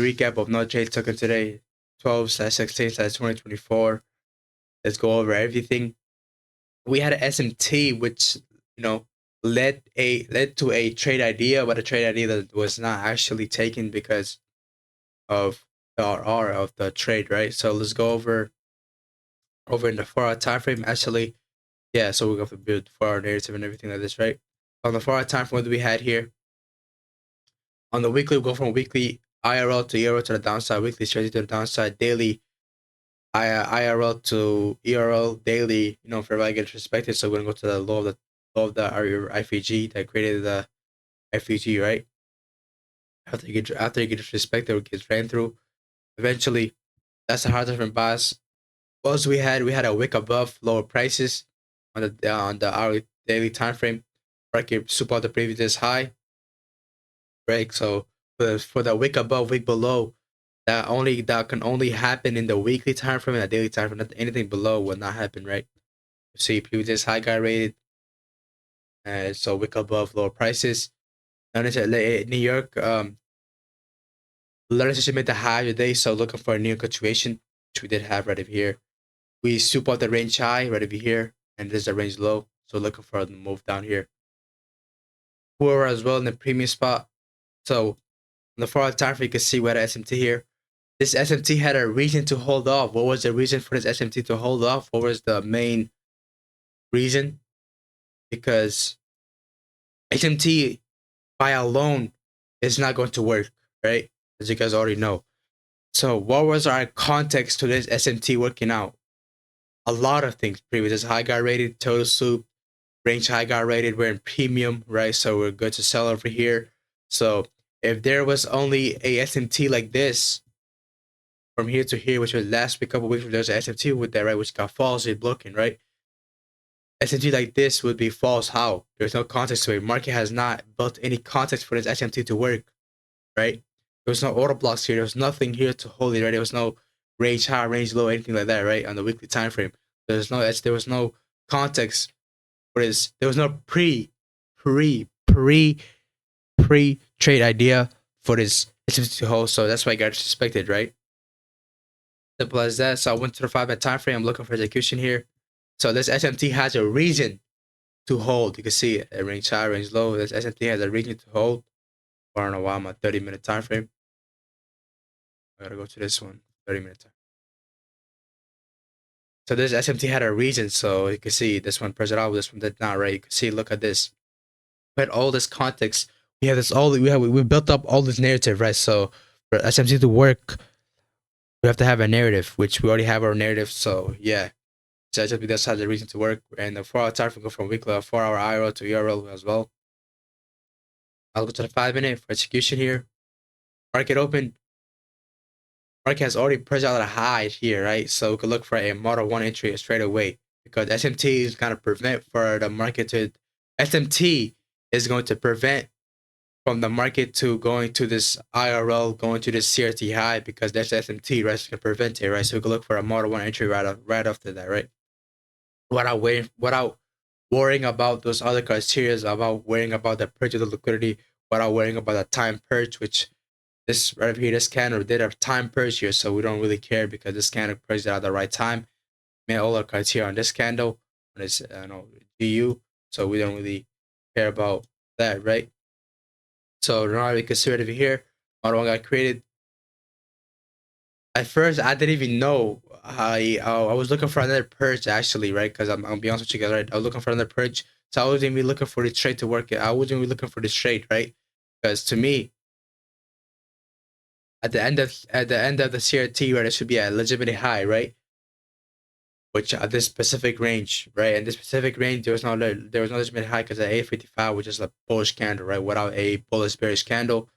recap of no trades taken today, 12/16/2024. Let's go over everything. We had an SMT, which led to a trade idea, but a trade idea that was not actually taken because of the RR of the trade, right? So let's go over in the 4-hour time frame. Actually, yeah. So we're going to build 4-hour narrative and everything like this, right? On the 4-hour time frame, what do we had here? On the weekly, we go from weekly IRL to ERL to the downside, weekly strategy to the downside, daily IRL to ERL, daily. For everybody gets respected. So we're gonna go to the low of the IFG that created the IFG, right? After you get disrespected, it gets ran through. Eventually, that's a hard different bias. What else we had? We had a wick above lower prices on the hourly daily time frame. Market super the previous high, right? So for the wick above, wick below, that can only happen in the weekly time frame and the daily time frame. Anything below will not happen, right? See, previous high got rated, and so wick above lower prices. Notice New York, London session made the high today, so looking for a new continuation, which we did have right over here. We soup out the range high right over here, and there's a range low, so looking for a move down here. We're as well in the premium spot. So on the 4-hour time frame, you can see we had an SMT here. This SMT had a reason to hold off. What was the reason for this SMT to hold off? What was the main reason? Because SMT by alone is not going to work, right? As you guys already know. So what was our context to this SMT working out? A lot of things. Previous high got rated, total soup, range high got rated. We're in premium, right? So we're good to sell over here. So if there was only a SMT like this from here to here, which was last week, couple weeks, there's an SMT with that, right? Which got false, it's blocking, right? SMT like this would be false. How? There's no context to it. Market has not built any context for this SMT to work, right? There was no order blocks here. There was nothing here to hold it, right? There was no range high, range low, anything like that, right? On the weekly time frame, there was no context for this. There was no pre trade idea for this SMT to hold. So that's why I got suspected, right? Simple as that. So I went to the 5-minute time frame. I'm looking for execution here. So this SMT has a reason to hold. You can see it. Range high, range low. This SMT has a reason to hold. I don't know why I'm a 30-minute time frame. I gotta go to this one. 30-minute time. So this SMT had a reason. So you can see this one pressured out, this one did not, right? You can see, look at this. We had all this context. We built up all this narrative, right? So for SMT to work, we have to have a narrative, which we already have our narrative. So yeah. So SMT does have the reason to work. And the 4-hour time frame go from weekly 4-hour IRL to ERL as well. I'll go to the 5-minute for execution here. Market open. Market has already pressed out a high here, right? So we could look for a model 1 entry straight away because SMT is going to prevent for the market to SMT is going to prevent from the market to going to this IRL, going to this CRT high because that's SMT, right? So it can prevent it, right? So we could look for a model 1 entry right after that, right? Without worrying about those other criteria, about worrying about the purge of the liquidity, without worrying about the time purge, which this right here, this candle did a time purge here, so we don't really care because this candle purged at the right time. Met all our criteria on this candle, on this GU, so we don't really care about that, right? So now we can see it over here. Model 1 got created. At first, I didn't even know. I was looking for another purge actually, right? Because I'm gonna be honest with you guys, right? I was looking for another purge, so I wasn't even looking for the trade to work. I wasn't even looking for this trade, right? Because to me, at the end of the CRT, right, it should be a legitimate high, right? Which at this specific range, right? In this specific range, there was no legitimate high because at 855, which is a bullish candle, right? Without a bullish bearish candle,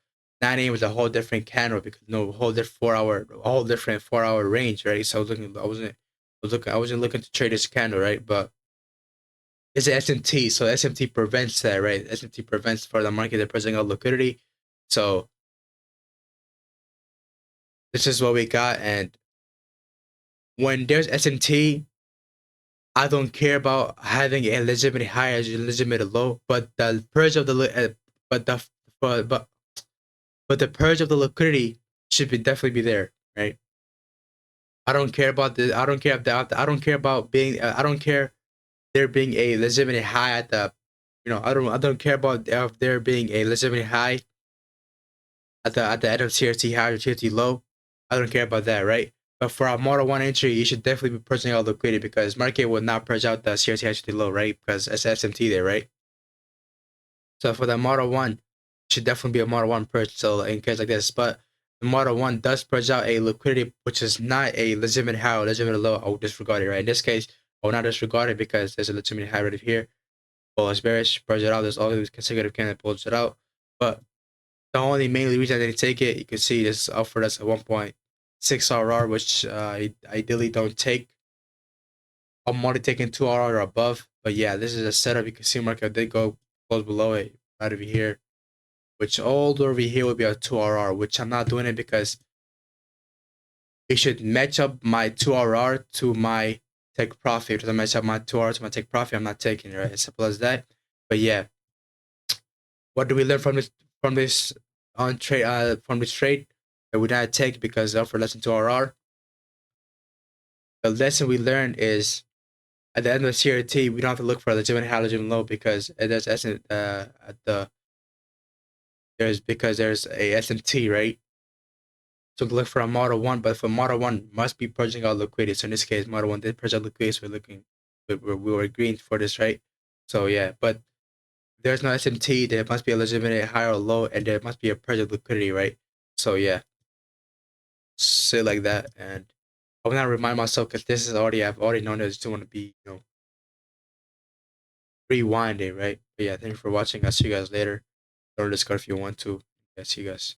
9 a.m. was a whole different candle because whole different 4-hour range, right? So I wasn't looking to trade this candle, right? But it's an SMT, so SMT prevents that, right? SMT prevents for the market to present out liquidity. So this is what we got, and when there's SMT, I don't care about having a legitimate high as a legitimate low, but the purge of the but the purge of the liquidity should be definitely be there, right? I don't care about the. I don't care if the. I don't care about being. I don't care there being a legitimate high at the. I don't care about there being a legitimate high at the end of TRT high or TRT low. I don't care about that, right? But for a Model 1 entry, you should definitely be purging out liquidity because market will not purge out the CRT high TRT low, right? Because it's SMT there, right? So for the Model 1, it should definitely be a Model 1 purge. So in case like this, but the Model 1 does purge out a liquidity which is not a legitimate high or legitimate low. I will disregard it, right? In this case, I will not disregard it because there's a legitimate high right here. Well, it's bearish, purge it out. There's all these consecutive candles pulls it out. But the only mainly reason I didn't take it, you can see this offered us a 1.6 RR, which I ideally don't take. I'm only taking 2 RR or above. But yeah, this is a setup. You can see market did go close below it right over here, which all over here would be a 2 RR, which I'm not doing it because it should match up my 2 RR to my take profit. If it doesn't match up my 2 RR to my take profit, I'm not taking it, right? As simple as that. But yeah, what do we learn from this on trade from this trade that we not take because they offer less than 2 RR? The lesson we learned is at the end of the CRT, we don't have to look for a legitimate high, legitimate low because there's at the there's a SMT, right? So look for a Model 1, but for Model 1 must be purging out liquidity. So in this case, Model 1 did purge out liquidity, so we were agreeing for this, right? So yeah, but there's no SMT, there must be a legitimate high or low, and there must be a purge of liquidity, right? So yeah, say like that, and I'm gonna remind myself because this is already I've already known that I just want to be rewinding, right? But yeah, thank you for watching. I'll see you guys later. Go to Discord if you want to. Yeah, see you guys.